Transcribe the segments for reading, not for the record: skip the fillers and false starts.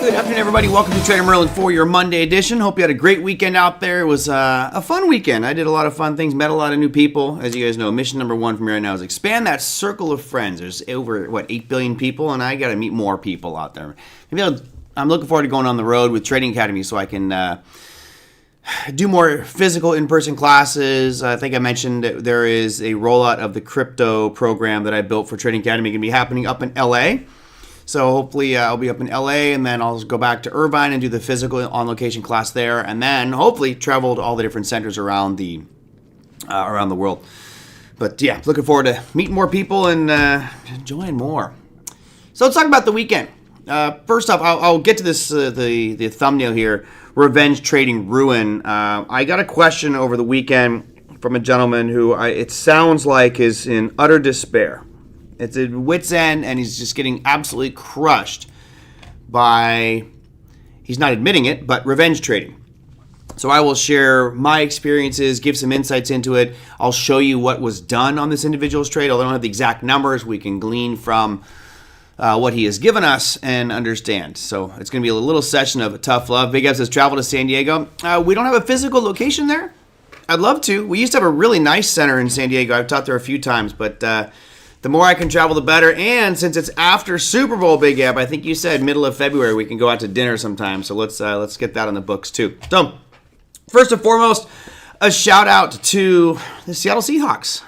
Good afternoon, everybody. Welcome to Trader Merlin for your Monday edition. Hope you had a great weekend out there. It was a fun weekend. I did a lot of fun things, met a lot of new people. As you guys know, mission number one for me right now is expand that circle of friends. There's over, 8 billion people, and I got to meet more people out there. I'm looking forward to going on the road with Trading Academy so I can do more physical in-person classes. I think I mentioned that there is a rollout of the crypto program that I built for Trading Academy going to be happening up in LA. So hopefully I'll be up in LA, and then I'll go back to Irvine and do the physical on-location class there, and then hopefully travel to all the different centers around the world. But yeah, looking forward to meeting more people and enjoying more. So let's talk about the weekend. First off, I'll get to this the thumbnail here, Revenge Trading Ruin. I got a question over the weekend from a gentleman who it sounds like is in utter despair. It's at wit's end, and he's just getting absolutely crushed by, he's not admitting it, but revenge trading. So I will share my experiences, give some insights into it. I'll show you what was done on this individual's trade. Although I don't have the exact numbers, we can glean from what he has given us and understand. So it's going to be a little session of tough love. Big F says, travel to San Diego. We don't have a physical location there. I'd love to. We used to have a really nice center in San Diego. I've taught there a few times, but the more I can travel, the better. And since it's after Super Bowl, Big Ab, I think you said middle of February, we can go out to dinner sometime. So let's get that on the books too. So first and foremost, a shout out to the Seattle Seahawks.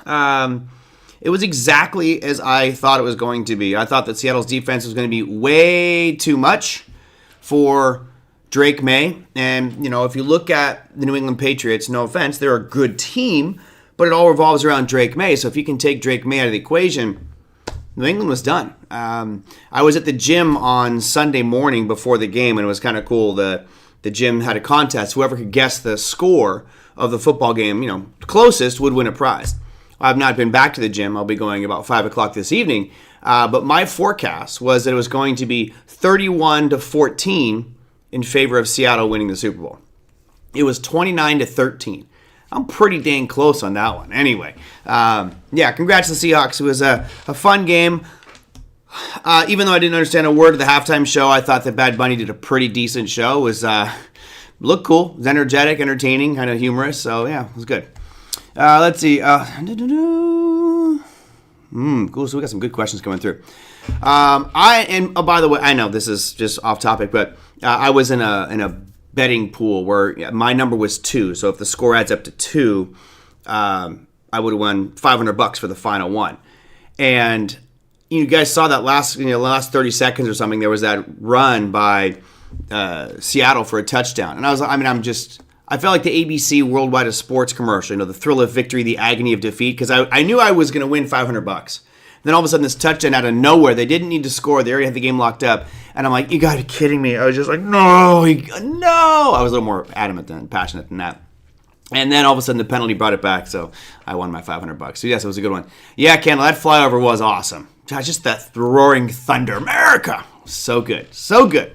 It was exactly as I thought it was going to be. I thought that Seattle's defense was going to be way too much for Drake May. And, if you look at the New England Patriots, no offense, they're a good team, but it all revolves around Drake May. So if you can take Drake May out of the equation, New England was done. I was at the gym on Sunday morning before the game, and it was kind of cool. The gym had a contest. Whoever could guess the score of the football game, closest, would win a prize. I've not been back to the gym. I'll be going about 5 o'clock this evening. But my forecast was that it was going to be 31-14 in favor of Seattle winning the Super Bowl. It was 29-13. I'm pretty dang close on that one. Anyway, congrats to the Seahawks. It was a fun game. Even though I didn't understand a word of the halftime show, I thought that Bad Bunny did a pretty decent show. It was looked cool. It was energetic, entertaining, kind of humorous. So, yeah, it was good. Let's see. Cool. So we got some good questions coming through. By the way, I know this is just off topic, but I was in a betting pool where my number was 2. So if the score adds up to 2, I would have won $500 for the final one. And you guys saw that last 30 seconds or something. There was that run by Seattle for a touchdown, and I felt like the ABC Worldwide of Sports commercial, the thrill of victory, the agony of defeat, because I knew I was going to win $500. Then all of a sudden, this touchdown out of nowhere, they didn't need to score. They already had the game locked up. And I'm like, you got to be kidding me. I was just like, no. I was a little more passionate than that. And then all of a sudden, the penalty brought it back, so I won my $500. So yes, it was a good one. Yeah, Kendall, that flyover was awesome. Just that roaring thunder. America! So good. So good.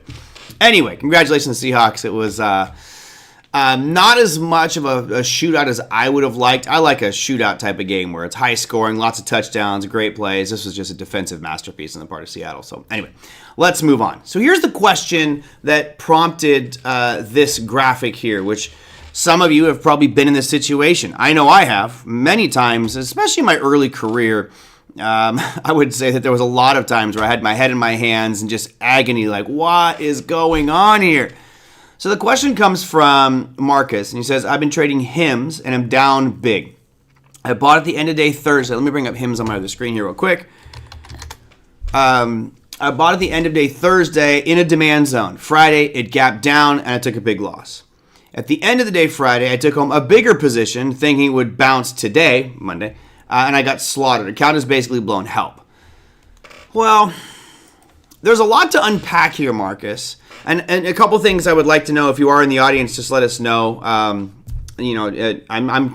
Anyway, congratulations to the Seahawks. It was not as much of a shootout as I would have liked. I like a shootout type of game where it's high scoring, lots of touchdowns, great plays. This was just a defensive masterpiece on the part of Seattle. So anyway, let's move on. So here's the question that prompted this graphic here, which some of you have probably been in this situation. I know I have many times, especially in my early career. I would say that there was a lot of times where I had my head in my hands and just agony, like, what is going on here? So the question comes from Marcus, and he says, I've been trading HIMS, and I'm down big. I bought at the end of day Thursday. Let me bring up HIMS on my other screen here real quick. I bought at the end of day Thursday in a demand zone. Friday, it gapped down, and I took a big loss. At the end of the day Friday, I took home a bigger position, thinking it would bounce today, Monday, and I got slaughtered. Account is basically blown. Help. Well, there's a lot to unpack here, Marcus. And a couple things I would like to know. If you are in the audience, just let us know. I'm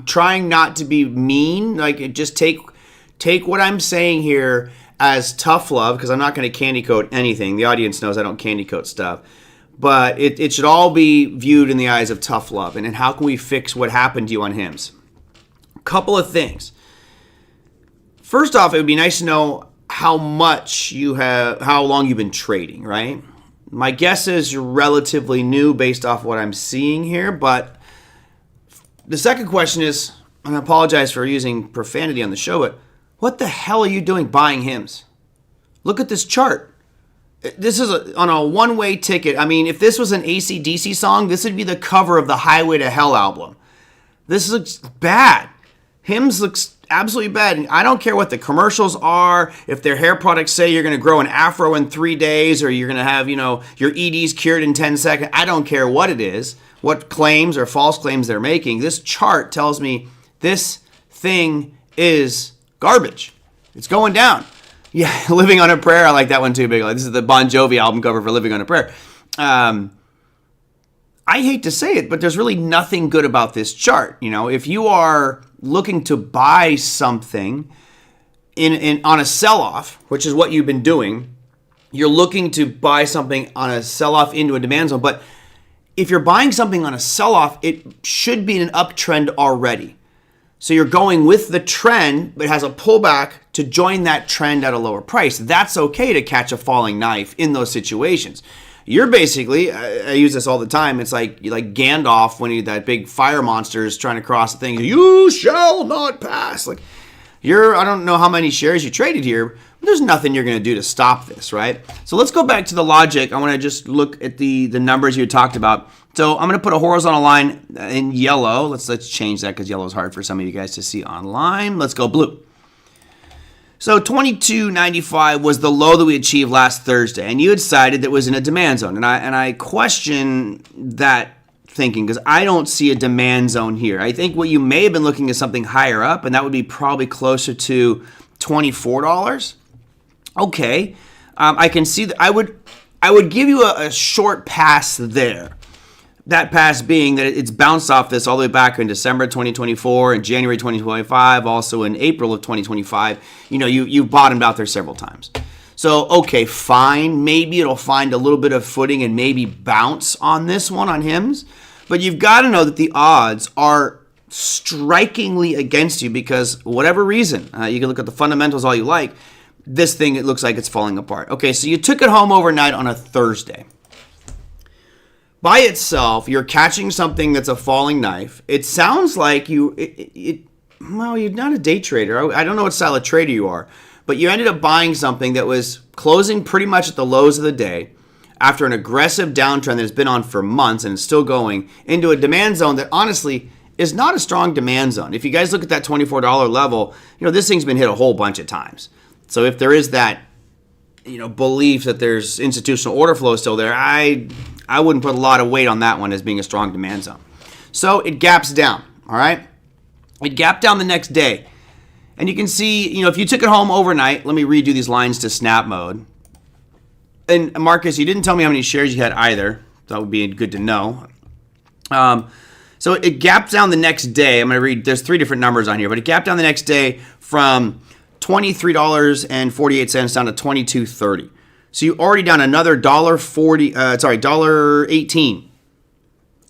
trying not to be mean. Like, just take what I'm saying here as tough love, because I'm not going to candy coat anything. The audience knows I don't candy coat stuff. But it should all be viewed in the eyes of tough love. And how can we fix what happened to you on HIMS? A couple of things. First off, it would be nice to know how long you've been trading, right? My guess is you're relatively new based off what I'm seeing here, but the second question is, and I apologize for using profanity on the show, but what the hell are you doing buying HIMs? Look at this chart. This is on a one-way ticket. I mean, if this was an AC/DC song, this would be the cover of the Highway to Hell album. This looks bad. HIMs looks absolutely bad. And I don't care what the commercials are. If their hair products say you're going to grow an afro in 3 days, or you're going to have, your EDs cured in 10 seconds. I don't care what it is, what claims or false claims they're making. This chart tells me this thing is garbage. It's going down. Yeah, Living on a Prayer. I like that one too, big. This is the Bon Jovi album cover for Living on a Prayer. I hate to say it, but there's really nothing good about this chart. If you are looking to buy something on a sell-off, which is what you've been doing, you're looking to buy something on a sell-off into a demand zone. But if you're buying something on a sell-off, it should be in an uptrend already. So you're going with the trend, but it has a pullback to join that trend at a lower price. That's okay to catch a falling knife in those situations. You're basically, I use this all the time, it's like Gandalf when that big fire monster is trying to cross the thing. You shall not pass. I don't know how many shares you traded here, but there's nothing you're going to do to stop this, right? So let's go back to the logic. I want to just look at the numbers you talked about. So I'm going to put a horizontal line in yellow. Let's change that because yellow is hard for some of you guys to see online. Let's go blue. So 22.95 was the low that we achieved last Thursday, and you had cited that it was in a demand zone. And I question that thinking because I don't see a demand zone here. I think what you may have been looking at something higher up, and that would be probably closer to $24. Okay, I can see that. I would give you a short pass there. That pass being that it's bounced off this all the way back in December 2024 and January 2025, also in April of 2025. You've bottomed out there several times. So, okay, fine. Maybe it'll find a little bit of footing and maybe bounce on this one on HIMs. But you've got to know that the odds are strikingly against you because whatever reason, you can look at the fundamentals all you like, this thing, it looks like it's falling apart. Okay, so you took it home overnight on a Thursday. By itself, you're catching something that's a falling knife. It sounds like you're not a day trader. I don't know what style of trader you are, but you ended up buying something that was closing pretty much at the lows of the day after an aggressive downtrend that has been on for months and is still going into a demand zone that honestly is not a strong demand zone. If you guys look at that $24 level, this thing's been hit a whole bunch of times. So if there is that, belief that there's institutional order flow still there, I wouldn't put a lot of weight on that one as being a strong demand zone. So it gaps down, all right? It gapped down the next day. And you can see, if you took it home overnight, let me redo these lines to snap mode. And Marcus, you didn't tell me how many shares you had either. That would be good to know. So it gapped down the next day. I'm going to read, there's 3 different numbers on here, but it gapped down the next day from $23.48 down to $22.30. So you're already down another $1.18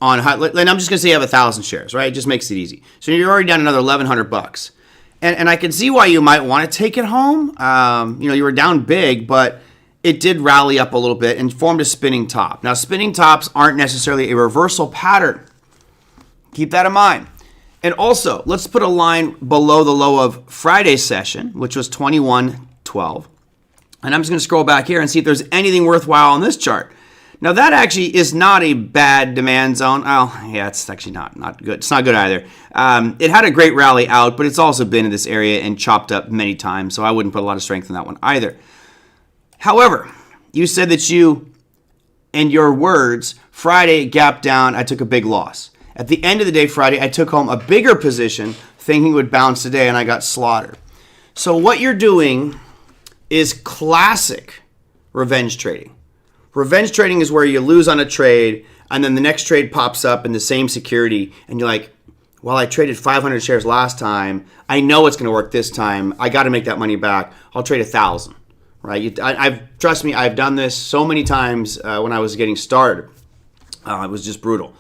on high, and I'm just gonna say you have 1,000 shares, right? It just makes it easy. So you're already down another $1,100, and I can see why you might want to take it home. You were down big, but it did rally up a little bit and formed a spinning top. Now, spinning tops aren't necessarily a reversal pattern. Keep that in mind. And also, let's put a line below the low of Friday's session, which was 21.12. And I'm just going to scroll back here and see if there's anything worthwhile on this chart. Now, that actually is not a bad demand zone. Oh, yeah, it's actually not good. It's not good either. It had a great rally out, but it's also been in this area and chopped up many times, so I wouldn't put a lot of strength in that one either. However, you said that in your words, Friday gapped down, I took a big loss. At the end of the day, Friday, I took home a bigger position, thinking it would bounce today, and I got slaughtered. So what you're doing is classic revenge trading. Revenge trading is where you lose on a trade and then the next trade pops up in the same security and you're like, well, I traded 500 shares last time. I know it's going to work this time. I got to make that money back. I'll trade 1,000, right? Trust me, I've done this so many times when I was getting started. It was just brutal.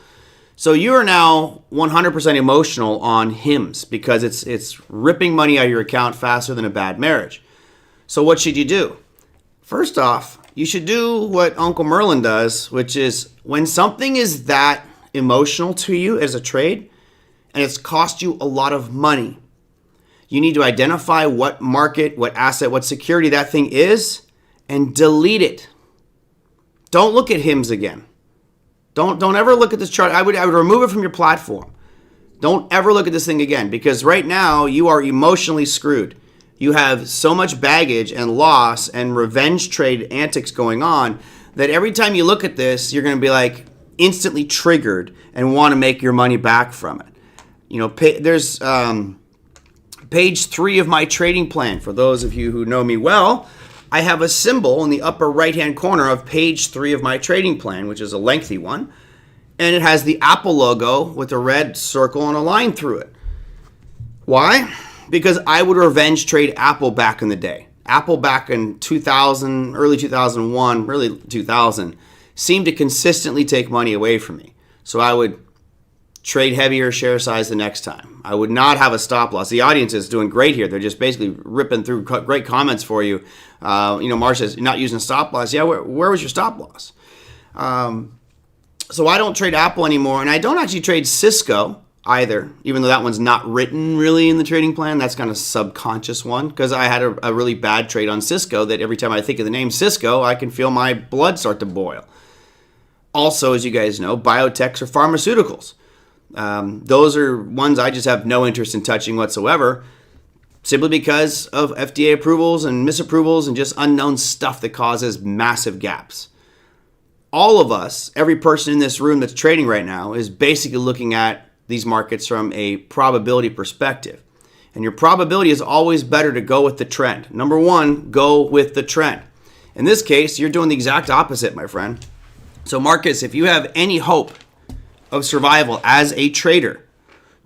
So you are now 100% emotional on HIMs because it's ripping money out of your account faster than a bad marriage. So what should you do? First off, you should do what Uncle Merlin does, which is when something is that emotional to you as a trade and it's cost you a lot of money, you need to identify what market, what asset, what security that thing is and delete it. Don't look at HIMS again. Don't ever look at this chart. I would remove it from your platform. Don't ever look at this thing again, because right now you are emotionally screwed. You have so much baggage and loss and revenge trade antics going on that every time you look at this, you're going to be like instantly triggered and want to make your money back from it. There's page 3 of my trading plan. For those of you who know me well, I have a symbol in the upper right-hand corner of page 3 of my trading plan, which is a lengthy one. And it has the Apple logo with a red circle and a line through it. Why? Because I would revenge trade Apple back in the day. Apple back in 2000, early 2001, really 2000, seemed to consistently take money away from me. So I would trade heavier share size the next time. I would not have a stop loss. The audience is doing great here. They're just basically ripping through great comments for you. Marsh says, you're not using a stop loss. Yeah, where was your stop loss? So I don't trade Apple anymore, and I don't actually trade Cisco either, even though that one's not written really in the trading plan. That's kind of a subconscious one, because I had a really bad trade on Cisco that every time I think of the name Cisco, I can feel my blood start to boil. Also, as you guys know, biotechs or pharmaceuticals. Those are ones I just have no interest in touching whatsoever, simply because of FDA approvals and misapprovals and just unknown stuff that causes massive gaps. All of us, every person in this room that's trading right now, is basically looking at these markets from a probability perspective. And your probability is always better to go with the trend. Number one, go with the trend. In this case, you're doing the exact opposite, my friend. So Marcus, if you have any hope of survival as a trader,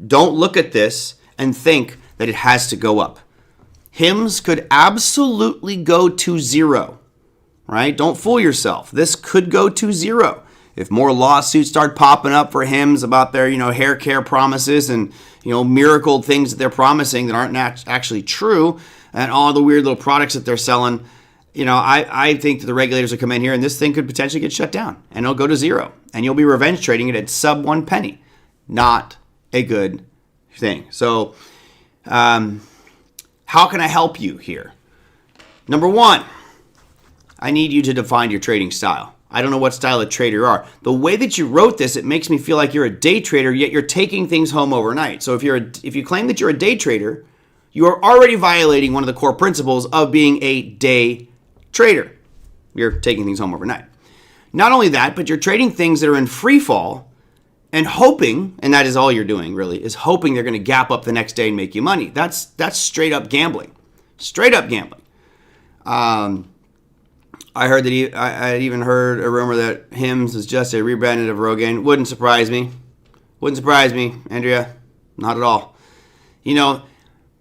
don't look at this and think that it has to go up. HIMS could absolutely go to zero, right? Don't fool yourself. This could go to zero. If more lawsuits start popping up for HIMS about their, hair care promises and, miracle things that they're promising that aren't actually true, and all the weird little products that they're selling, I think that the regulators will come in here and this thing could potentially get shut down and it'll go to zero and you'll be revenge trading it at sub 1 penny. Not a good thing. So, how can I help you here? Number one, I need you to define your trading style. I don't know what style of trader you are. The way that you wrote this, it makes me feel like you're a day trader, yet you're taking things home overnight. So if you claim that you're a day trader, you are already violating one of the core principles of being a day trader. You're taking things home overnight. Not only that, but you're trading things that are in free fall and hoping, and that is all you're doing really, is hoping they're going to gap up the next day and make you money. That's straight up gambling. Straight up gambling. I heard that I even heard a rumor that HIMS is just a rebranded of Rogaine. Wouldn't surprise me. Wouldn't surprise me, Andrea. Not at all.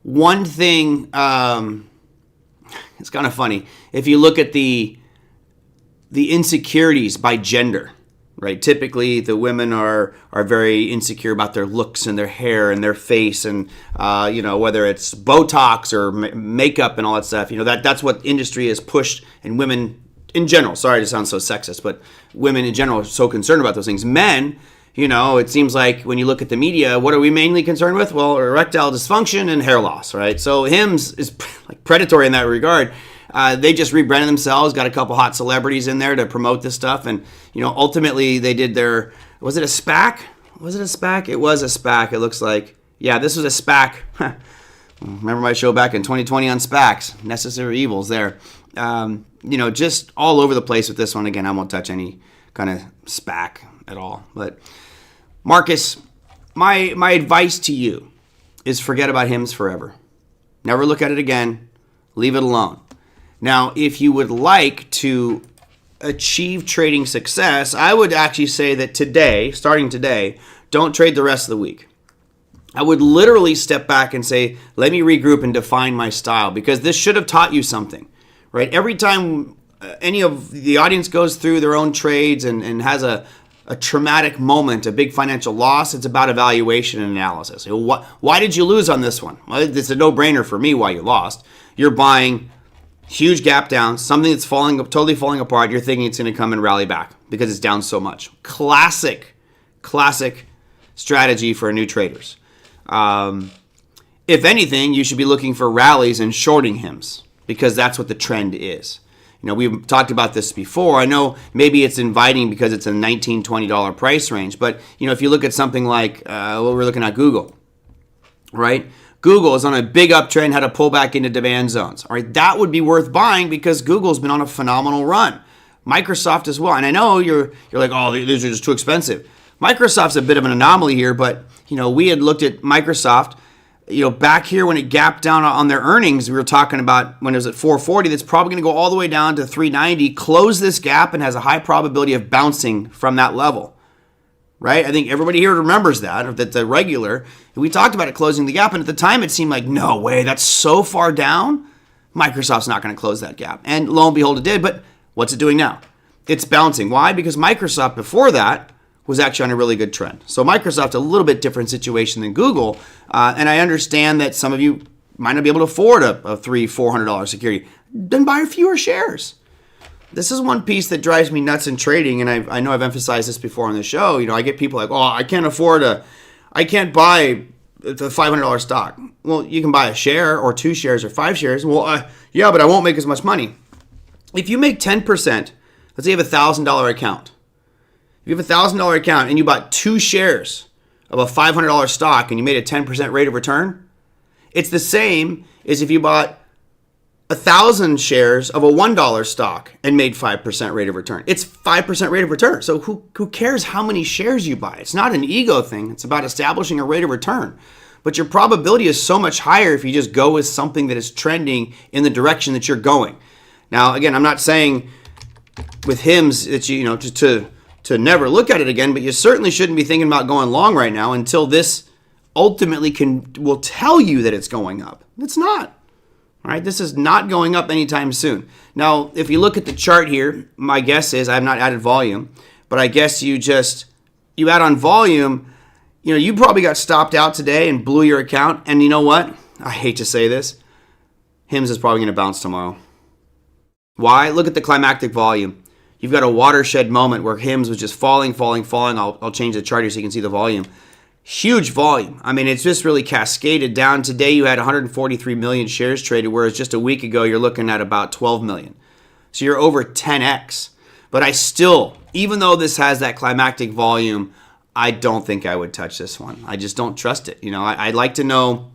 One thing, it's kind of funny. If you look at the insecurities by gender, right? Typically, the women are very insecure about their looks and their hair and their face, and whether it's Botox or makeup and all that stuff. That's what industry has pushed, and women in general. Sorry to sound so sexist, but women in general are so concerned about those things. Men, it seems like when you look at the media, what are we mainly concerned with? Well, erectile dysfunction and hair loss, right? So HIMS is like predatory in that regard. They just rebranded themselves, got a couple hot celebrities in there to promote this stuff. And, ultimately they did was it a SPAC? Was it a SPAC? It was a SPAC, it looks like. Yeah, this was a SPAC. Remember my show back in 2020 on SPACs, Necessary Evils there. Just all over the place with this one. Again, I won't touch any kind of SPAC at all. But Marcus, my advice to you is forget about HIMS forever. Never look at it again. Leave it alone. Now, if you would like to achieve trading success, I would actually say that today, starting today, don't trade the rest of the week. I would literally step back and say, let me regroup and define my style, because this should have taught you something, right? Every time any of the audience goes through their own trades and has a traumatic moment, a big financial loss, it's about evaluation and analysis. Why did you lose on this one? Well, it's a no-brainer for me why you lost. You're buying Huge gap down, something that's totally falling apart. You're thinking it's going to come and rally back because it's down so much. Classic strategy for new traders. If anything, you should be looking for rallies and shorting HIMs because that's what the trend is. We've talked about this before. I know maybe it's inviting because it's a $19, $20 price range, but if you look at something like what we're looking at, Google, right? Google is on a big uptrend, had to pull back into demand zones. All right, that would be worth buying because Google's been on a phenomenal run. Microsoft as well. And I know you're like, oh, these are just too expensive. Microsoft's a bit of an anomaly here, but we had looked at Microsoft, back here when it gapped down on their earnings. We were talking about when it was at 440, that's probably going to go all the way down to 390, close this gap, and has a high probability of bouncing from that level. Right? I think everybody here remembers that the regular. We talked about it closing the gap, and at the time it seemed like, no way, that's so far down. Microsoft's not going to close that gap. And lo and behold, it did. But what's it doing now? It's bouncing. Why? Because Microsoft before that was actually on a really good trend. So Microsoft's a little bit different situation than Google. And I understand that some of you might not be able to afford a $300-$400 security. Then buy fewer shares. This is one piece that drives me nuts in trading, and I know I've emphasized this before on the show. I get people like, oh, I can't buy the $500 stock. Well, you can buy a share or 2 shares or 5 shares. Well, yeah, but I won't make as much money. If you make 10%, let's say you have a $1,000 account. If you have a $1,000 account and you bought 2 shares of a $500 stock and you made a 10% rate of return, it's the same as if you bought 1,000 shares of a $1 stock and made 5% rate of return. It's 5% rate of return. So who cares how many shares you buy? It's not an ego thing. It's about establishing a rate of return. But your probability is so much higher if you just go with something that is trending in the direction that you're going. Now, again, I'm not saying with HIMs that just to never look at it again, but you certainly shouldn't be thinking about going long right now until this ultimately will tell you that it's going up. It's not. All right, this is not going up anytime soon. Now, if you look at the chart here, my guess is I have not added volume, but I guess you add on volume, you probably got stopped out today and blew your account. And you know what? I hate to say this. HIMS is probably going to bounce tomorrow. Why? Look at the climactic volume. You've got a watershed moment where HIMS was just falling. I'll change the chart here so you can see the volume. Huge volume. I mean, it's just really cascaded down. Today you had 143 million shares traded, whereas just a week ago you're looking at about 12 million. So you're over 10x. But I still, even though this has that climactic volume, I don't think I would touch this one. I just don't trust it. I'd like to know,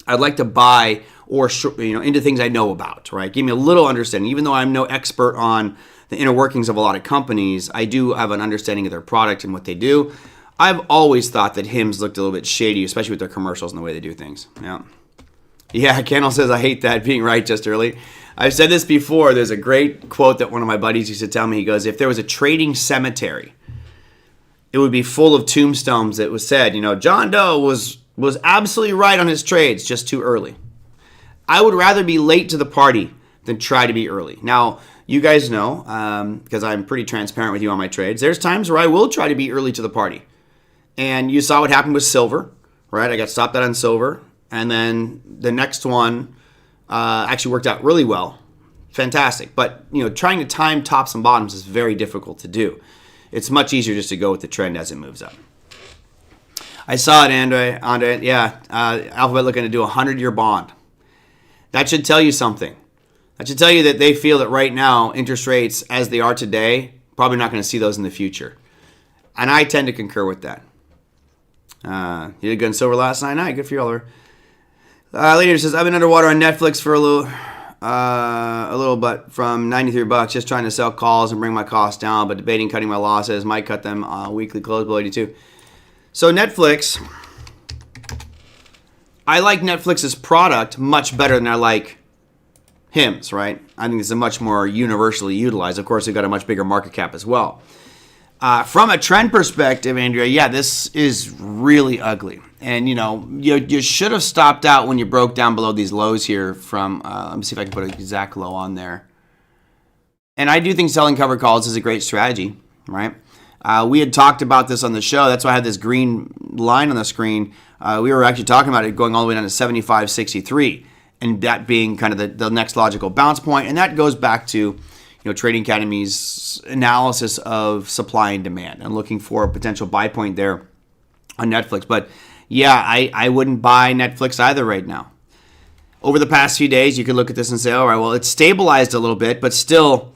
I'd like to buy or into things I know about, right? Give me a little understanding. Even though I'm no expert on the inner workings of a lot of companies, I do have an understanding of their product and what they do. I've always thought that HIMS looked a little bit shady, especially with their commercials and the way they do things. Yeah, Kendall says, I hate that, being right just early. I've said this before. There's a great quote that one of my buddies used to tell me. He goes, if there was a trading cemetery, it would be full of tombstones that was said, John Doe was absolutely right on his trades, just too early. I would rather be late to the party than try to be early. Now, you guys know, because I'm pretty transparent with you on my trades, there's times where I will try to be early to the party. And you saw what happened with silver, right? I got stopped out on silver. And then the next one actually worked out really well. Fantastic. But, trying to time tops and bottoms is very difficult to do. It's much easier just to go with the trend as it moves up. I saw it, Andre. Yeah, Alphabet looking to do a 100-year bond. That should tell you something. That should tell you that they feel that right now, interest rates as they are today, probably not going to see those in the future. And I tend to concur with that. You did good in silver last night. Good for you, Oliver. Leader says, I've been underwater on Netflix for a little, but from $93, just trying to sell calls and bring my costs down, but debating cutting my losses. Might cut them weekly close below 82. So Netflix, I like Netflix's product much better than I like HIMS, right? I think it's a much more universally utilized. Of course, they've got a much bigger market cap as well. From a trend perspective, Andrea, yeah, this is really ugly. And, you should have stopped out when you broke down below these lows here from, let me see if I can put an exact low on there. And I do think selling covered calls is a great strategy, right? We had talked about this on the show. That's why I had this green line on the screen. We were actually talking about it going all the way down to 75.63. and that being kind of the next logical bounce point. And that goes back to Trading Academy's analysis of supply and demand and looking for a potential buy point there on Netflix. But yeah, I wouldn't buy Netflix either right now. Over the past few days, you could look at this and say, all right, well, it's stabilized a little bit, but still,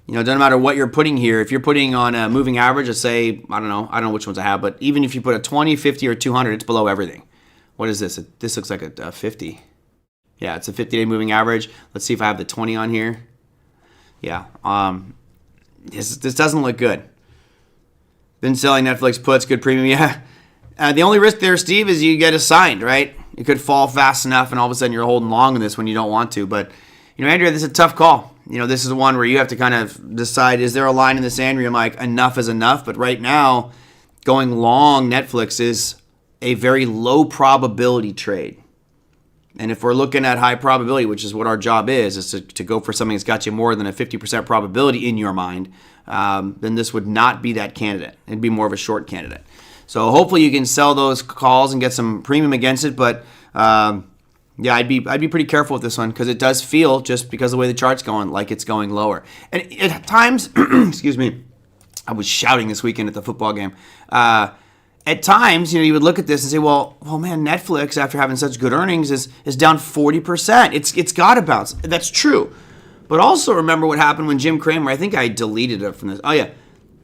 it doesn't matter what you're putting here. If you're putting on a moving average of, say, I don't know which ones I have, but even if you put a 20, 50, or 200, it's below everything. What is this? This looks like a 50. Yeah, it's a 50-day moving average. Let's see if I have the 20 on here. Yeah, this doesn't look good. Been selling Netflix puts, good premium. Yeah. The only risk there, Steve, is you get assigned, right? It could fall fast enough, and all of a sudden you're holding long in this when you don't want to. But, Andrea, this is a tough call. This is one where you have to kind of decide, is there a line in the sand where you're like, enough is enough? But right now, going long Netflix is a very low probability trade. And if we're looking at high probability, which is what our job is to go for something that's got you more than a 50% probability in your mind, then this would not be that candidate. It'd be more of a short candidate. So hopefully you can sell those calls and get some premium against it. But yeah, I'd be pretty careful with this one because it does feel, just because of the way the chart's going, like it's going lower. And at times, excuse me, I was shouting this weekend at the football game. At times, you would look at this and say, well, man, Netflix, after having such good earnings, is down 40%. It's got to bounce. That's true. But also remember what happened when Jim Cramer, I think I deleted it from this. Oh, yeah.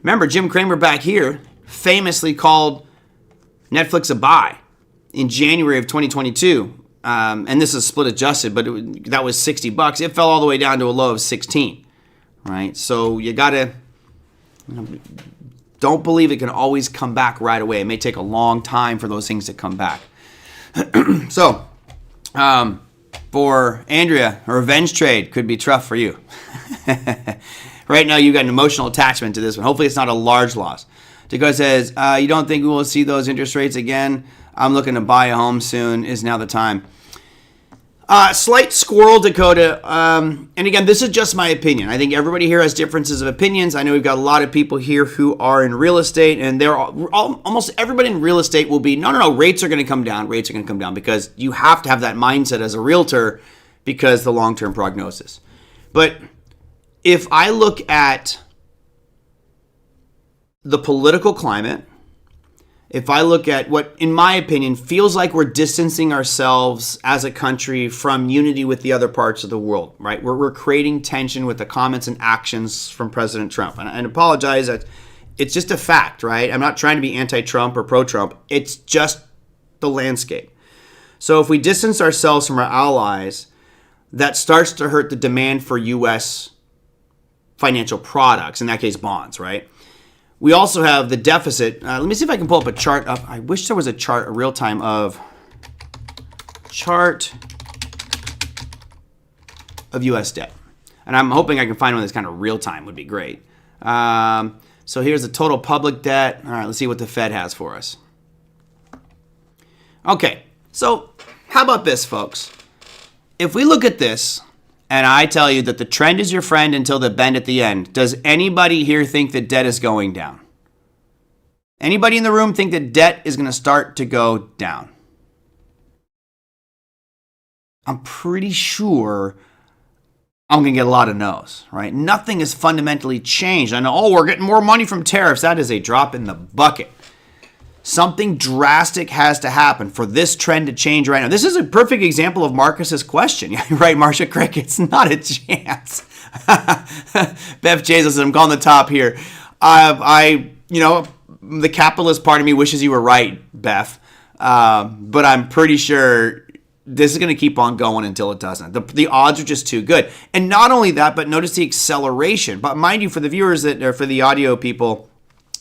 Remember, Jim Cramer back here famously called Netflix a buy in January of 2022. And this is split adjusted, but that was $60. It fell all the way down to a low of 16. Right? So you got to... don't believe it can always come back right away. It may take a long time for those things to come back. So, for Andrea, a revenge trade could be tough for you. Right now, you've got an emotional attachment to this one. Hopefully, it's not a large loss. Dakota says, you don't think we will see those interest rates again? I'm looking to buy a home soon. Is now the time? Slight squirrel, Dakota. And again, this is just my opinion. I think everybody here has differences of opinions. I know we've got a lot of people here who are in real estate, and almost everybody in real estate will be, no, rates are going to come down. Rates are going to come down because you have to have that mindset as a realtor because the long-term prognosis. But if I look at the political climate, if I look at what, in my opinion, feels like we're distancing ourselves as a country from unity with the other parts of the world, right? We're creating tension with the comments and actions from President Trump. And I apologize, that it's just a fact, right? I'm not trying to be anti-Trump or pro-Trump. It's just the landscape. So if we distance ourselves from our allies, that starts to hurt the demand for U.S. financial products, in that case, bonds, right? We also have the deficit. Let me see if I can pull up a chart. I wish there was a chart, a real time of chart of U.S. debt. And I'm hoping I can find one that's kind of real time. Would be great. So here's the total public debt. All right, let's see what the Fed has for us. Okay, so how about this, folks? If we look at this, and I tell you that the trend is your friend until the bend at the end, does anybody here think that debt is going down? Anybody in the room think that debt is going to start to go down? I'm pretty sure I'm going to get a lot of no's, right? Nothing has fundamentally changed. I know, we're getting more money from tariffs. That is a drop in the bucket. Something drastic has to happen for this trend to change right now. This is a perfect example of Marcus's question. Right, Marcia Cricket's not a chance. Beth Jesus, I'm calling the top here. The capitalist part of me wishes you were right, Beth. But I'm pretty sure this is going to keep on going until it doesn't. The odds are just too good. And not only that, but notice the acceleration. But mind you, for the viewers that are for the audio people,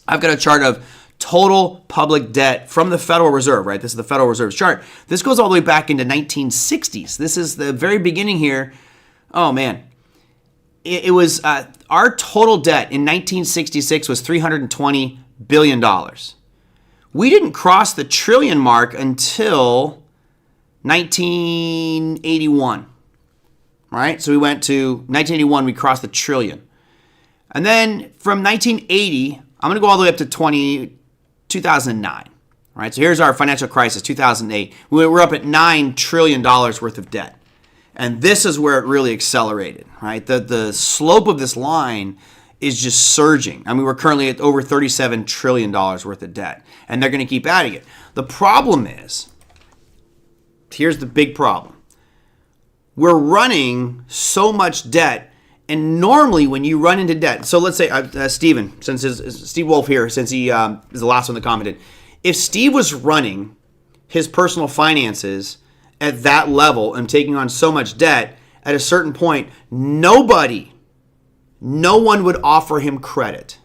I've got a chart of total public debt from the Federal Reserve, right? This is the Federal Reserve's chart. This goes all the way back into 1960s. This is the very beginning here. Oh, man. It was our total debt in 1966 was $320 billion. We didn't cross the trillion mark until 1981, right? So we went to 1981, we crossed the trillion. And then from 1980, I'm going to go all the way up to 2009, right? So here's our financial crisis, 2008. We're up at $9 trillion worth of debt. And this is where it really accelerated, right? The slope of this line is just surging. I mean, we're currently at over $37 trillion worth of debt, and they're going to keep adding it. The problem is, here's the big problem. We're running so much debt, and normally when you run into debt, so let's say Steven, Steve Wolf here, since he is the last one that commented, if Steve was running his personal finances at that level and taking on so much debt, at a certain point, no one would offer him credit.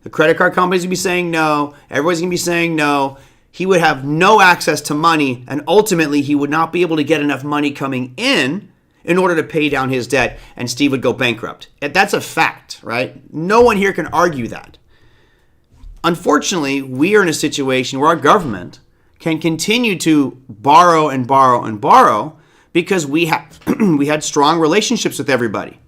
The credit card companies would be saying no. Everybody's going to be saying no. He would have no access to money, and ultimately he would not be able to get enough money coming in order to pay down his debt, and Steve would go bankrupt. That's a fact, right? No one here can argue that. Unfortunately, we are in a situation where our government can continue to borrow and borrow and borrow because we had strong relationships with everybody.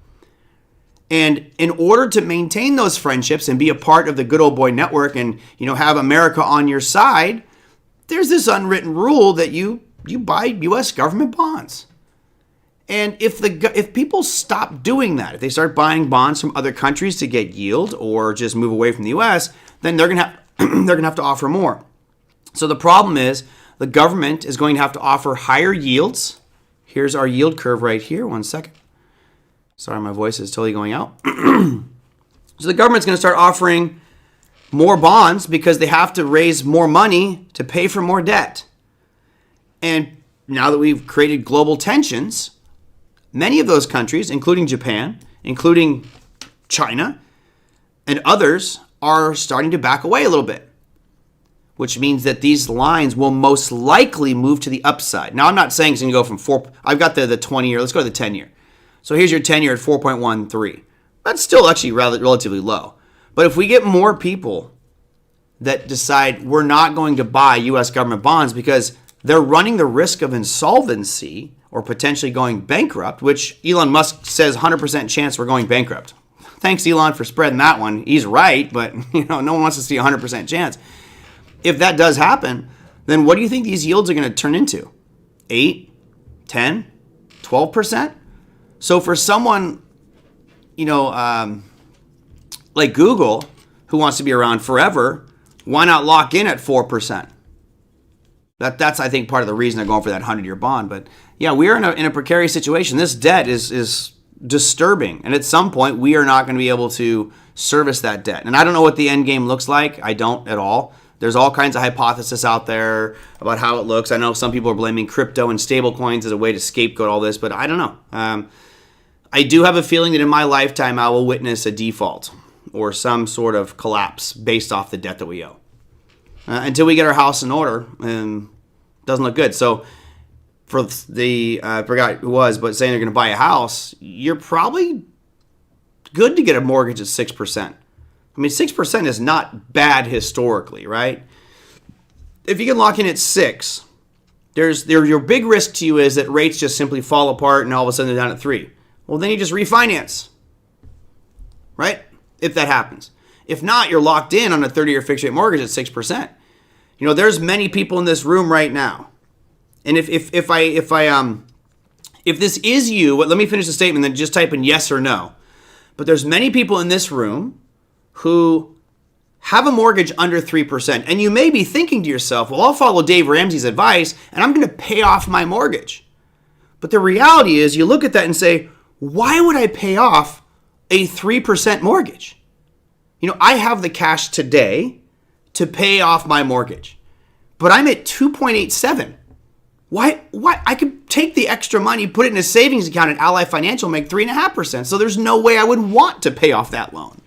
And in order to maintain those friendships and be a part of the good old boy network and, have America on your side, there's this unwritten rule that you buy U.S. government bonds. And if people stop doing that, if they start buying bonds from other countries to get yield or just move away from the U.S., then they're gonna have to offer more. So the problem is the government is going to have to offer higher yields. Here's our yield curve right here. One second. Sorry, my voice is totally going out. So the government's going to start offering more bonds because they have to raise more money to pay for more debt. And now that we've created global tensions, many of those countries, including Japan, including China, and others are starting to back away a little bit, which means that these lines will most likely move to the upside. Now, I'm not saying it's going to go from 4. I've got the 20-year. Let's go to the 10-year. So here's your 10-year at 4.13. That's still actually relatively low. But if we get more people that decide we're not going to buy U.S. government bonds because they're running the risk of insolvency or potentially going bankrupt, which Elon Musk says 100% chance we're going bankrupt. Thanks, Elon, for spreading that one. He's right, but no one wants to see 100% chance. If that does happen, then what do you think these yields are going to turn into? 8, 10, 12%? So for someone, like Google, who wants to be around forever, why not lock in at 4%? That's I think, part of the reason they're going for that 100-year bond. But yeah, we are in a precarious situation. This debt is disturbing. And at some point, we are not going to be able to service that debt. And I don't know what the end game looks like. I don't at all. There's all kinds of hypotheses out there about how it looks. I know some people are blaming crypto and stablecoins as a way to scapegoat all this, but I don't know. I do have a feeling that in my lifetime, I will witness a default or some sort of collapse based off the debt that we owe. Until we get our house in order, it doesn't look good. So for I forgot who was, but saying they're going to buy a house, you're probably good to get a mortgage at 6%. I mean, 6% is not bad historically, right? If you can lock in at 6, your big risk to you is that rates just simply fall apart and all of a sudden they're down at 3. Well, then you just refinance, right? If that happens. If not, you're locked in on a 30-year fixed rate mortgage at 6%. There's many people in this room right now. And if this is you, let me finish the statement, then just type in yes or no. But there's many people in this room who have a mortgage under 3%. And you may be thinking to yourself, well, I'll follow Dave Ramsey's advice and I'm going to pay off my mortgage. But the reality is you look at that and say, why would I pay off a 3% mortgage? I have the cash today to pay off my mortgage, but I'm at 2.87. Why? I could take the extra money, put it in a savings account at Ally Financial, make 3.5%. So there's no way I would want to pay off that loan.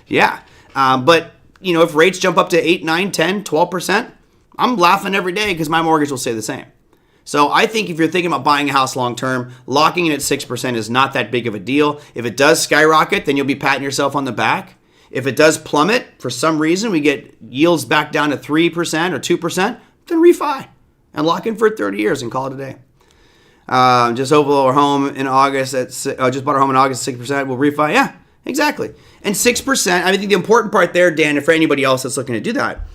Yeah. But if rates jump up to 8, 9, 10, 12%, I'm laughing every day because my mortgage will stay the same. So I think if you're thinking about buying a house long term, locking in at 6% is not that big of a deal. If it does skyrocket, then you'll be patting yourself on the back. If it does plummet, for some reason, we get yields back down to 3% or 2%, then refi and lock in for 30 years and call it a day. Just bought our home in August at 6%. We'll refi. Yeah, exactly. And 6%, I think the important part there, Dan, and for anybody else that's looking to do that,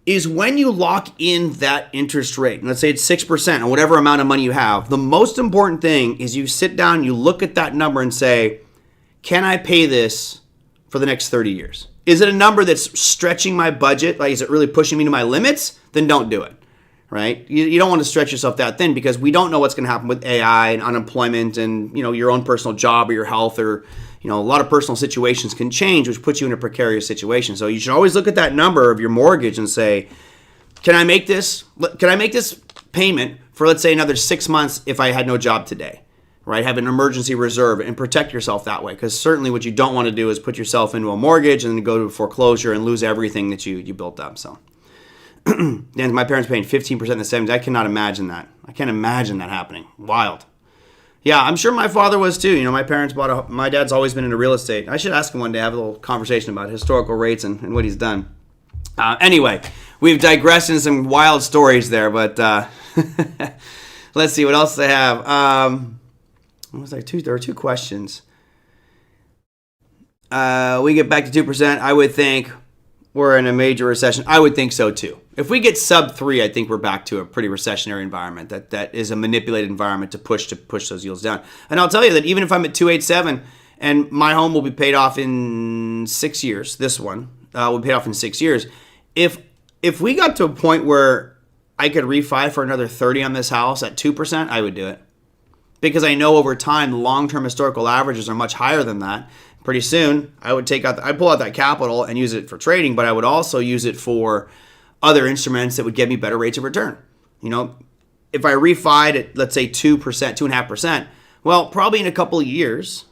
is when you lock in that interest rate, and let's say it's 6% or whatever amount of money you have, the most important thing is you sit down, you look at that number and say, can I pay this for the next 30 years? Is it a number that's stretching my budget? Like, is it really pushing me to my limits? Then don't do it, right? You don't want to stretch yourself that thin because we don't know what's going to happen with AI and unemployment and, your own personal job or your health or, a lot of personal situations can change, which puts you in a precarious situation. So you should always look at that number of your mortgage and say, can I make this payment for, let's say, another 6 months if I had no job today, right? Have an emergency reserve and protect yourself that way. Because certainly what you don't want to do is put yourself into a mortgage and then go to foreclosure and lose everything that you built up. So, and my parents paying 15% in the 70s. I cannot imagine that. I can't imagine that happening. Wild. Yeah, I'm sure my father was too. My parents my dad's always been into real estate. I should ask him one day, have a little conversation about historical rates and what he's done. Anyway, we've digressed into some wild stories there, but let's see what else they have. There were two questions. We get back to 2%. I would think we're in a major recession. I would think so too. If we get sub 3, I think we're back to a pretty recessionary environment. That is a manipulated environment to push those yields down. And I'll tell you that even if I'm at 287 and my home will be paid off in 6 years, this one will be paid off in 6 years. If we got to a point where I could refi for another 30 on this house at 2%, I would do it. Because I know over time, the long-term historical averages are much higher than that. Pretty soon, I'd pull out that capital and use it for trading, but I would also use it for other instruments that would get me better rates of return. If I refied at, let's say, 2%, 2.5%, well, probably in a couple of years,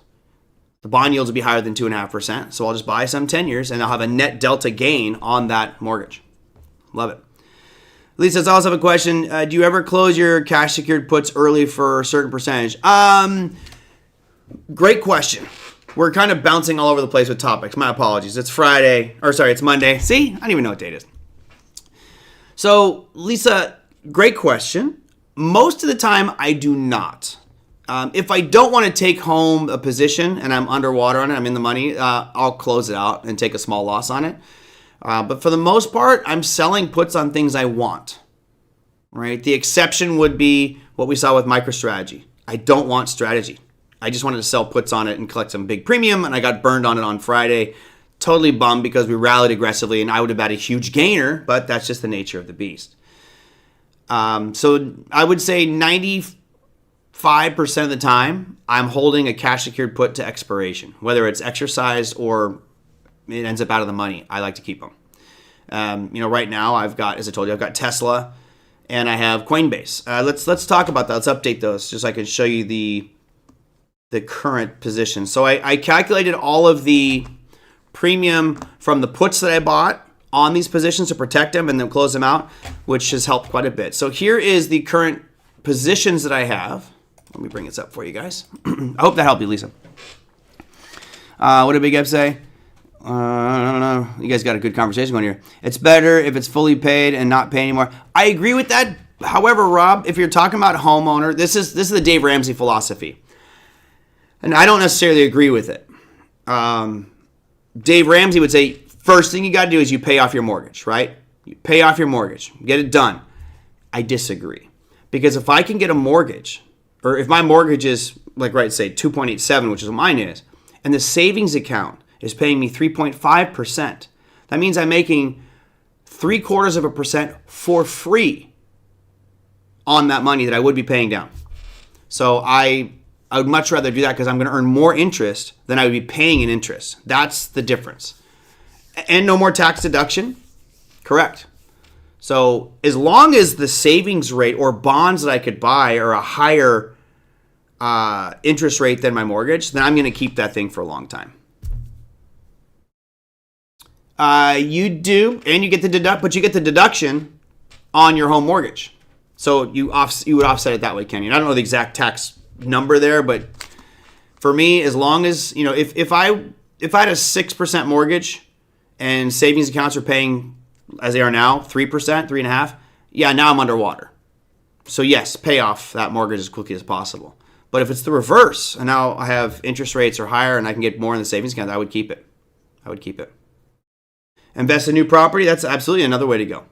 the bond yields will be higher than 2.5%. So I'll just buy some 10 years and I'll have a net delta gain on that mortgage. Love it. Lisa, I also have a question. Do you ever close your cash secured puts early for a certain percentage? Great question. We're kind of bouncing all over the place with topics. My apologies. It's Monday. See? I don't even know what date it is. So, Lisa, great question. Most of the time, I do not. If I don't want to take home a position and I'm underwater on it, I'm in the money, I'll close it out and take a small loss on it. But for the most part, I'm selling puts on things I want, right? The exception would be what we saw with MicroStrategy. I don't want strategy. I just wanted to sell puts on it and collect some big premium, and I got burned on it on Friday. Totally bummed because we rallied aggressively, and I would have had a huge gainer, but that's just the nature of the beast. So I would say 95% of the time, I'm holding a cash secured put to expiration, whether it's exercised or it ends up out of the money. I like to keep them. Right now I've got Tesla and I have Coinbase. Let's talk about that. Let's update those just so I can show you the current position. So I calculated all of the premium from the puts that I bought on these positions to protect them and then close them out, which has helped quite a bit. So here is the current positions that I have. Let me bring this up for you guys. I hope that helped you, Lisa. What did Big Eb say? I don't know. You guys got a good conversation going here. It's better if it's fully paid and not pay anymore. I agree with that. However, Rob, if you're talking about homeowner, this is the Dave Ramsey philosophy. And I don't necessarily agree with it. Dave Ramsey would say, first thing you got to do is you pay off your mortgage, right? You pay off your mortgage. Get it done. I disagree. Because if I can get a mortgage, or if my mortgage is, say 2.87, which is what mine is, and the savings account is paying me 3.5%, that means I'm making 0.75% for free on that money that I would be paying down. So I would much rather do that because I'm going to earn more interest than I would be paying in interest. That's the difference. And no more tax deduction. Correct. So as long as the savings rate or bonds that I could buy are a higher interest rate than my mortgage, then I'm going to keep that thing for a long time. You do, and you get the deduction on your home mortgage. So you would offset it that way, Kenny. And I don't know the exact tax number there, but for me, as long as, if I had a 6% mortgage and savings accounts are paying, as they are now, 3%, 3.5%, yeah, now I'm underwater. So yes, pay off that mortgage as quickly as possible. But if it's the reverse, and now I have interest rates are higher and I can get more in the savings account, I would keep it. Invest in new property, that's absolutely another way to go.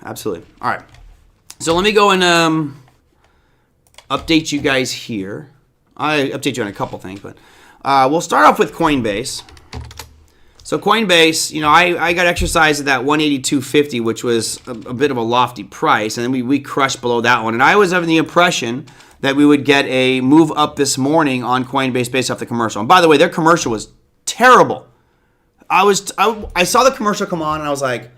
Absolutely. All right. So let me go and update you guys here. I update you on a couple things, but we'll start off with Coinbase. So Coinbase, I got exercised at that 182.50, which was a bit of a lofty price, and then we crushed below that one. And I was under the impression that we would get a move up this morning on Coinbase based off the commercial. And by the way, their commercial was terrible. I saw the commercial come on, and I was like,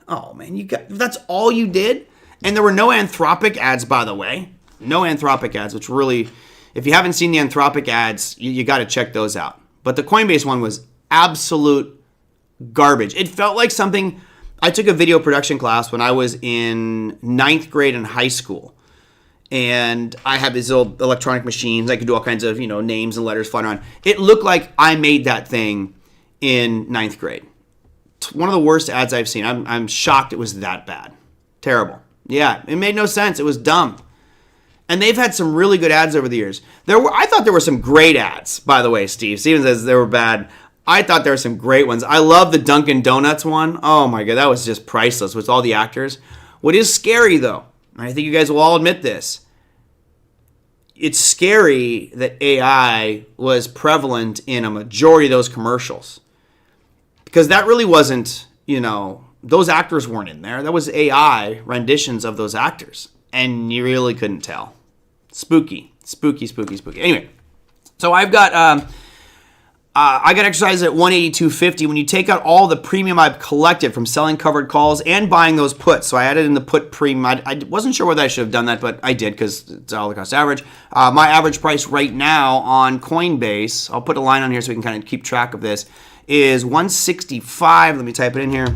oh man, that's all you did? And there were no Anthropic ads, by the way. No Anthropic ads, which really, if you haven't seen the Anthropic ads, you got to check those out. But the Coinbase one was absolute garbage. It felt like something. I took a video production class when I was in 9th grade in high school, and I had these little electronic machines. I could do all kinds of names and letters flying around. It looked like I made that thing in 9th grade. One of the worst ads I've seen. I'm shocked it was that bad. Terrible. Yeah, it made no sense. It was dumb. And they've had some really good ads over the years. I thought there were some great ads, by the way, Steve. Steven says they were bad. I thought there were some great ones. I love the Dunkin' Donuts one. Oh my God, that was just priceless with all the actors. What is scary though, and I think you guys will all admit this, it's scary that AI was prevalent in a majority of those commercials. Because that really wasn't, those actors weren't in there. That was AI renditions of those actors. And you really couldn't tell. Spooky. Anyway, so I got exercise at 182.50. When you take out all the premium I've collected from selling covered calls and buying those puts, so I added in the put premium. I wasn't sure whether I should have done that, but I did because it's dollar cost average. My average price right now on Coinbase, I'll put a line on here so we can kind of keep track of this, is 165. Let me type it in here.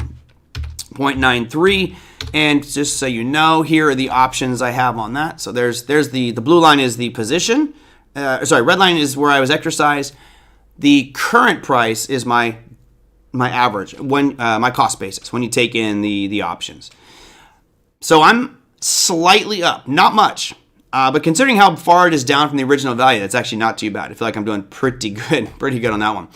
0.93. And just so you know, here are the options I have on that. So there's the blue line is the position. Red line is where I was exercised. The current price is my average, when my cost basis, when you take in the options. So I'm slightly up, not much. But considering how far it is down from the original value, that's actually not too bad. I feel like I'm doing pretty good on that one.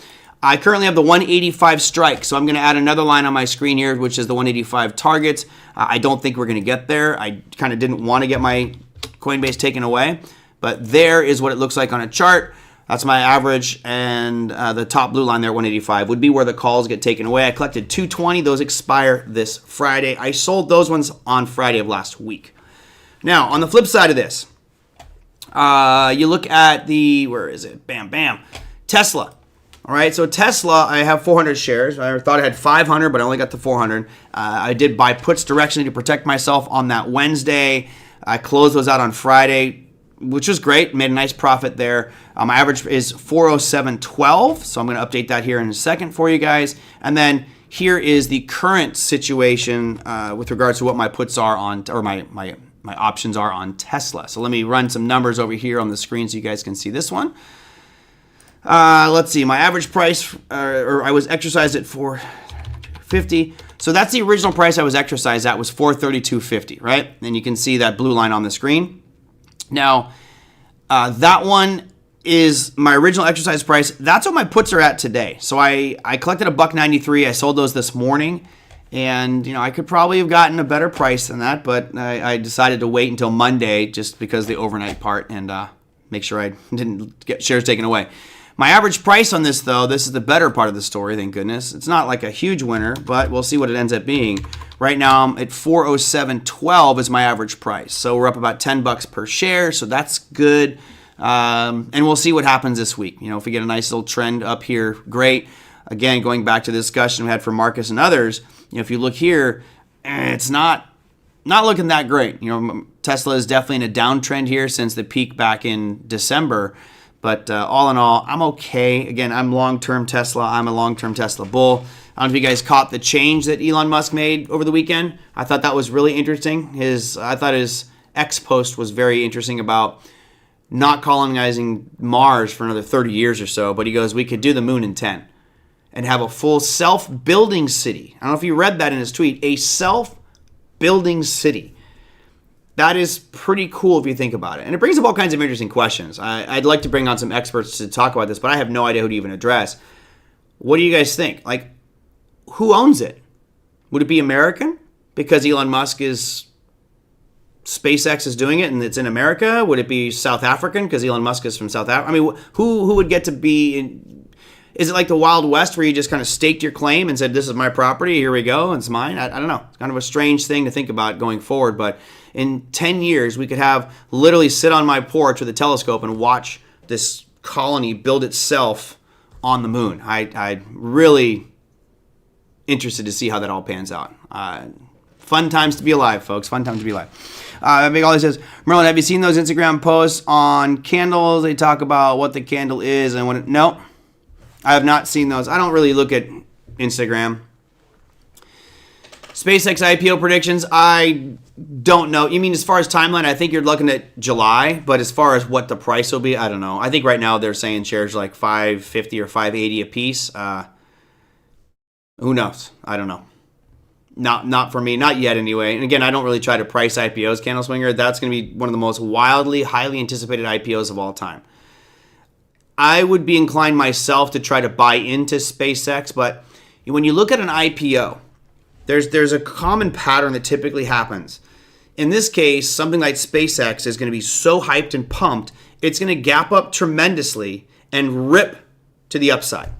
I currently have the 185 strike, so I'm going to add another line on my screen here, which is the 185 targets. I don't think we're going to get there. I kind of didn't want to get my Coinbase taken away, but there is what it looks like on a chart. That's my average, and the top blue line there, 185, would be where the calls get taken away. I collected 220. Those expire this Friday. I sold those ones on Friday of last week. Now, on the flip side of this, you look at where is it? Bam. Tesla. All right, so Tesla, I have 400 shares. I thought I had 500, but I only got the 400. I did buy puts directionally to protect myself on that Wednesday. I closed those out on Friday, which was great. Made a nice profit there. My average is 407.12, so I'm going to update that here in a second for you guys. And then here is the current situation with regards to what my puts are on, or my options are on Tesla. So let me run some numbers over here on the screen so you guys can see this one. Let's see, my average price, or I was exercised at 450. So that's the original price I was exercised at, was 432.50, right? And you can see that blue line on the screen. Now, that one is my original exercise price. That's what my puts are at today. So I collected $1.93. I sold those this morning. And, I could probably have gotten a better price than that, but I decided to wait until Monday just because of the overnight part and make sure I didn't get shares taken away. My average price on this, though, this is the better part of the story, thank goodness. It's not like a huge winner, but we'll see what it ends up being. Right now, I'm at 407.12 is my average price. So we're up about $10 per share, so that's good. And we'll see what happens this week. If we get a nice little trend up here, great. Again, going back to the discussion we had for Marcus and others, if you look here, it's not looking that great. Tesla is definitely in a downtrend here since the peak back in December. But all in all, I'm okay. Again, I'm long-term Tesla. I'm a long-term Tesla bull. I don't know if you guys caught the change that Elon Musk made over the weekend. I thought that was really interesting. I thought his X post was very interesting about not colonizing Mars for another 30 years or so. But he goes, we could do the moon in 10 and have a full self-building city. I don't know if you read that in his tweet. A self-building city. That is pretty cool if you think about it. And it brings up all kinds of interesting questions. I'd like to bring on some experts to talk about this, but I have no idea who to even address. What do you guys think? Like, who owns it? Would it be American? because Elon Musk is SpaceX is doing it and it's in America? Would it be South African because Elon Musk is from South Africa? I mean, who would get to be in? Is it like the Wild West where you just kind of staked your claim and said, this is my property, here we go, it's mine? I don't know. It's kind of a strange thing to think about going forward, but in 10 years, we could have literally sit on my porch with a telescope and watch this colony build itself on the moon. I really interested to see how that all pans out. Fun times to be alive, folks. Fun times to be alive. Big Ollie says, Merlin, have you seen those Instagram posts on candles? They talk about what the candle is and what no. I have not seen those. I don't really look at Instagram. SpaceX IPO predictions, I don't know. You mean as far as timeline, I think you're looking at July, but as far as what the price will be, I don't know. I think right now they're saying shares like $550 or $580 a piece. Who knows? I don't know. Not for me, not yet anyway. And again, I don't really try to price IPOs, Candle Swinger. That's going to be one of the most wildly, highly anticipated IPOs of all time. I would be inclined myself to try to buy into SpaceX, but when you look at an IPO, there's a common pattern that typically happens. In this case, something like SpaceX is going to be so hyped and pumped, it's going to gap up tremendously and rip to the upside.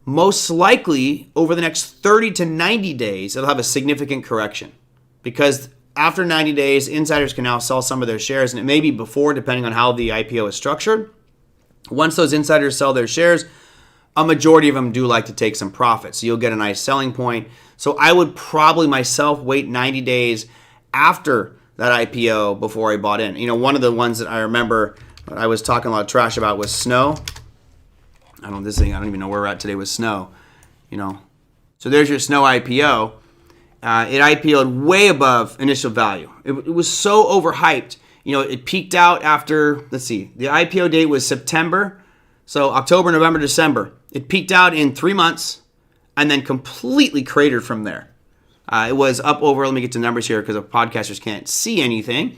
Most likely, over the next 30 to 90 days, it'll have a significant correction because after 90 days, insiders can now sell some of their shares, and it may be before, depending on how the IPO is structured. Once those insiders sell their shares, a majority of them do like to take some profit. So you'll get a nice selling point. So I would probably myself wait 90 days after that IPO before I bought in. You know, one of the ones that I remember I was talking a lot of trash about was Snow. I don't even know where we're at today with Snow. You know, so there's your Snow IPO. It IPO'd way above initial value. It was so overhyped. You know, it peaked out after, let's see, the IPO date was September. So October, November, December. It peaked out in 3 months and then completely cratered from there. It was up over, let me get to numbers here because the podcasters can't see anything.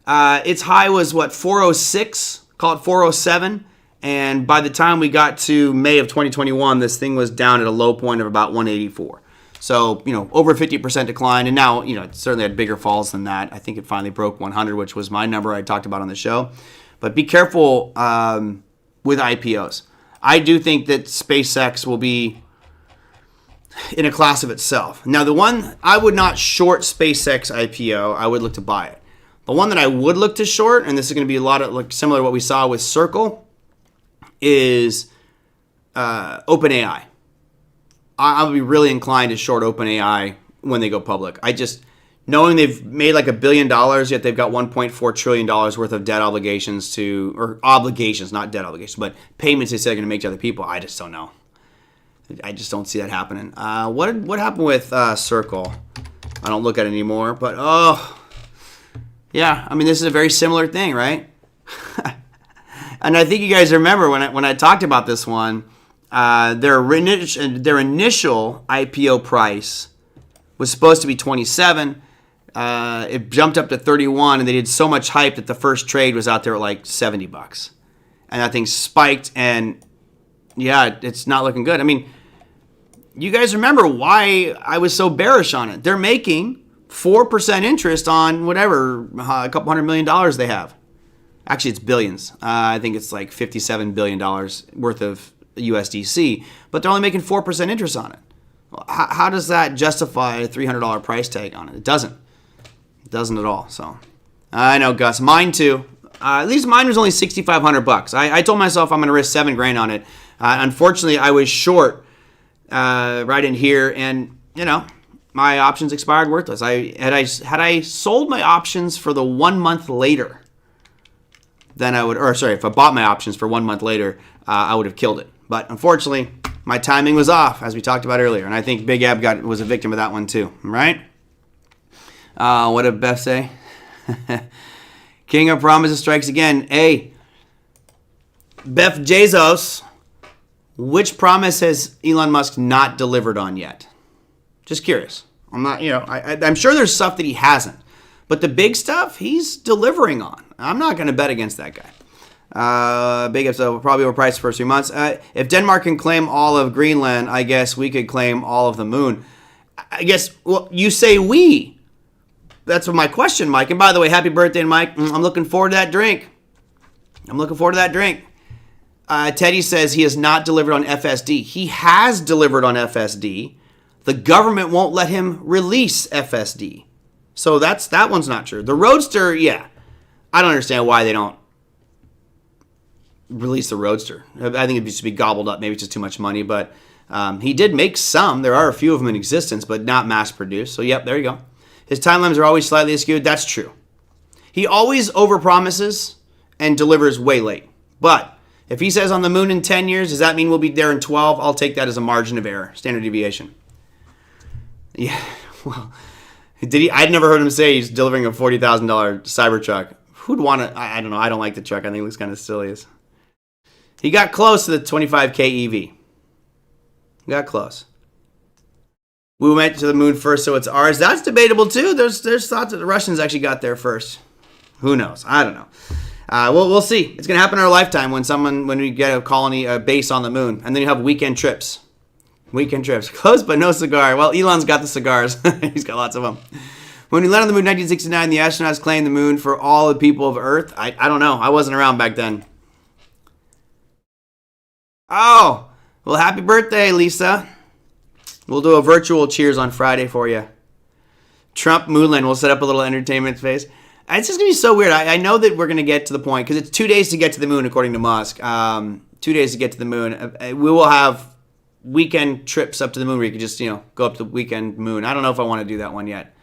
Its high was, 406, call it 407. And by the time we got to May of 2021, this thing was down at a low point of about 184. So, you know, over 50% decline. And now, you know, it certainly had bigger falls than that. I think it finally broke 100, which was my number I talked about on the show. But be careful with IPOs. I do think that SpaceX will be in a class of itself. Now, the one, I would not short SpaceX IPO. I would look to buy it. The one that I would look to short, and this is going to be a lot of like similar to what we saw with Circle, is OpenAI. I'll be really inclined to short OpenAI when they go public. I just, knowing they've made like $1 billion, yet they've got $1.4 trillion worth of debt obligations or obligations, not debt obligations, but payments they say they're going to make to other people. I just don't know. I just don't see that happening. What happened with Circle? I don't look at it anymore, but yeah, I mean, this is a very similar thing, right? And I think you guys remember when I talked about this one, their initial IPO price was supposed to be 27. It jumped up to 31, and they did so much hype that the first trade was out there at like $70. And that thing spiked, and yeah, it's not looking good. I mean, you guys remember why I was so bearish on it. They're making 4% interest on whatever, a couple $100 million they have. Actually, it's billions. I think it's like $57 billion worth of USDC, but they're only making 4% interest on it. How does that justify a $300 price tag on it? It doesn't. It doesn't at all. So I know, Gus. Mine too. At least mine was only $6,500. I told myself I'm going to risk $7,000 on it. Unfortunately, I was short right in here, and you know my options expired worthless. Had I sold my options for the 1 month later, then I would, or sorry, if I bought my options for 1 month later, I would have killed it. But unfortunately, my timing was off, as we talked about earlier, and I think Big Ab was a victim of that one too. Right? What did Beth say? King of Promises strikes again. Hey, Beth Bezos, which promise has Elon Musk not delivered on yet? Just curious. I'm not, you know, I'm sure there's stuff that he hasn't, but the big stuff he's delivering on. I'm not going to bet against that guy. Big F, so probably overpriced the first 3 months. If Denmark can claim all of Greenland, I guess we could claim all of the moon. I guess, well, you say we. That's my question, Mike. And by the way, happy birthday, Mike. I'm looking forward to that drink. Teddy says he has not delivered on FSD. He has delivered on FSD. The government won't let him release FSD. So that one's not true. The Roadster, yeah. I don't understand why they don't release the Roadster. I think it should be gobbled up. Maybe it's just too much money. But he did make some. There are a few of them in existence, but not mass produced. So, yep, there you go. His timelines are always slightly skewed. That's true. He always overpromises and delivers way late. But if he says on the moon in 10 years, does that mean we'll be there in 12? I'll take that as a margin of error, standard deviation. Yeah, well, I'd never heard him say he's delivering a $40,000 Cybertruck. Who'd want to? I don't know. I don't like the truck. I think it looks kind of silly. He got close to the 25K EV. He got close. We went to the moon first, so it's ours. That's debatable too. There's thoughts that the Russians actually got there first. Who knows? I don't know. We'll see. It's gonna happen in our lifetime when we get a colony, a base on the moon, and then you have weekend trips. Close but no cigar. Well, Elon's got the cigars. He's got lots of them. When we landed on the moon in 1969, the astronauts claimed the moon for all the people of Earth. I don't know. I wasn't around back then. Oh, well, happy birthday, Lisa. We'll do a virtual cheers on Friday for you. Trump Moonland. We'll set up a little entertainment space. It's just going to be so weird. I know that we're going to get to the point, because it's 2 days to get to the moon, according to Musk. 2 days to get to the moon. We will have weekend trips up to the moon where you can just, go up to the weekend moon. I don't know if I want to do that one yet.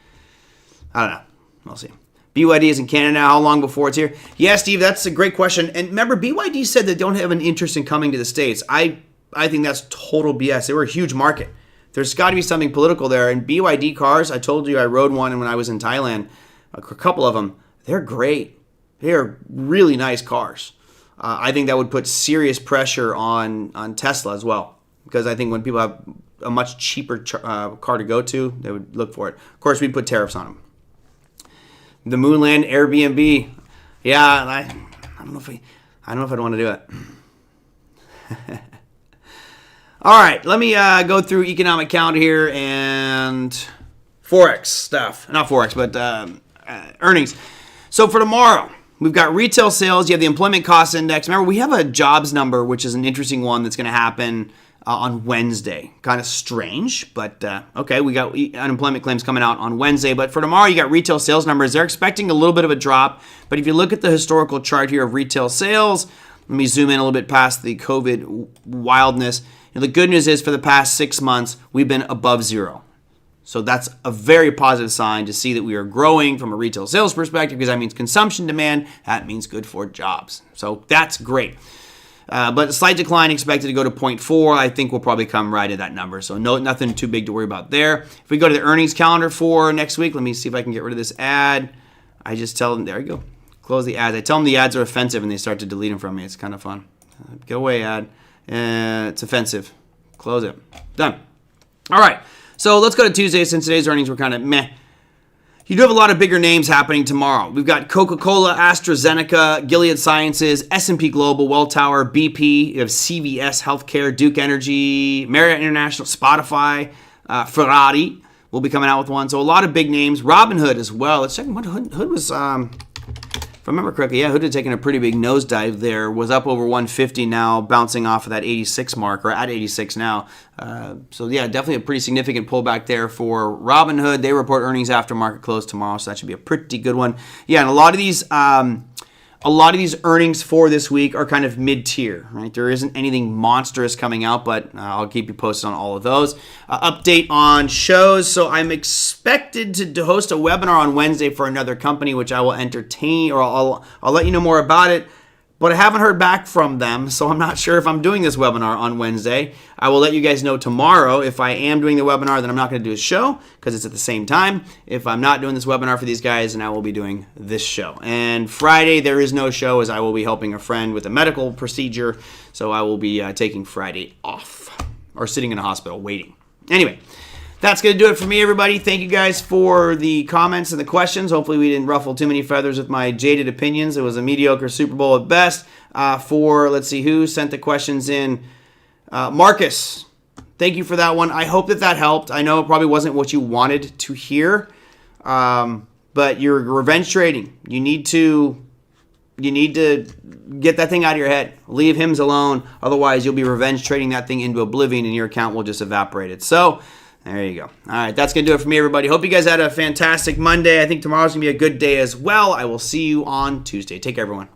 I don't know. We'll see. BYD is in Canada now. How long before it's here? Yeah, Steve, that's a great question. And remember, BYD said they don't have an interest in coming to the States. I think that's total BS. They were a huge market. There's got to be something political there. And BYD cars, I told you I rode one when I was in Thailand, a couple of them. They're great. They're really nice cars. I think that would put serious pressure on Tesla as well, because I think when people have a much cheaper car to go to, they would look for it. Of course, we'd put tariffs on them. The Moonland Airbnb. Yeah, I don't know if I'd want to do it. All right, let me go through economic calendar here and Forex stuff. Not Forex, but earnings. So for tomorrow, we've got retail sales. You have the employment cost index. Remember, we have a jobs number, which is an interesting one that's going to happen on Wednesday. Kind of strange, but okay. We got unemployment claims coming out on Wednesday. But for tomorrow, you got retail sales numbers. They're expecting a little bit of a drop. But if you look at the historical chart here of retail sales, let me zoom in a little bit past the COVID wildness. The good news is for the past 6 months, we've been above zero. So that's a very positive sign to see that we are growing from a retail sales perspective, because that means consumption demand. That means good for jobs. So that's great. But a slight decline expected to go to 0.4. I think we'll probably come right at that number. So nothing too big to worry about there. If we go to the earnings calendar for next week, let me see if I can get rid of this ad. I just tell them, there you go. Close the ads. I tell them the ads are offensive and they start to delete them from me. It's kind of fun. Go away, ad. It's offensive. Close it. Done. All right. So let's go to Tuesday, since today's earnings were kind of meh. You do have a lot of bigger names happening tomorrow. We've got Coca-Cola, AstraZeneca, Gilead Sciences, S&P Global, Welltower, BP. You have CVS Healthcare, Duke Energy, Marriott International, Spotify, Ferrari will be coming out with one. So a lot of big names. Robinhood as well. Let's check what Hood was. If I remember correctly, yeah, Hood had taken a pretty big nosedive there. Was up over 150 now, bouncing off of that 86 mark, or at 86 now. So yeah, definitely a pretty significant pullback there for Robinhood. They report earnings after market close tomorrow, so that should be a pretty good one. Yeah, and a lot of these earnings for this week are kind of mid-tier, right? There isn't anything monstrous coming out, but I'll keep you posted on all of those. Update on shows. So I'm expected to host a webinar on Wednesday for another company, which I will entertain, or I'll let you know more about it. But I haven't heard back from them, so I'm not sure if I'm doing this webinar on Wednesday. I will let you guys know tomorrow. If I am doing the webinar, then I'm not going to do a show because it's at the same time. If I'm not doing this webinar for these guys, then I will be doing this show. And Friday, there is no show, as I will be helping a friend with a medical procedure, so I will be taking Friday off, or sitting in a hospital waiting. Anyway, that's going to do it for me, everybody. Thank you guys for the comments and the questions. Hopefully we didn't ruffle too many feathers with my jaded opinions. It was a mediocre Super Bowl at best. Let's see, who sent the questions in? Marcus. thank you for that one. I hope that helped. I know it probably wasn't what you wanted to hear, but you're revenge trading. You need to get that thing out of your head. Leave him alone. Otherwise, you'll be revenge trading that thing into oblivion and your account will just evaporate it. So, there you go. All right, that's going to do it for me, everybody. Hope you guys had a fantastic Monday. I think tomorrow's going to be a good day as well. I will see you on Tuesday. Take care, everyone.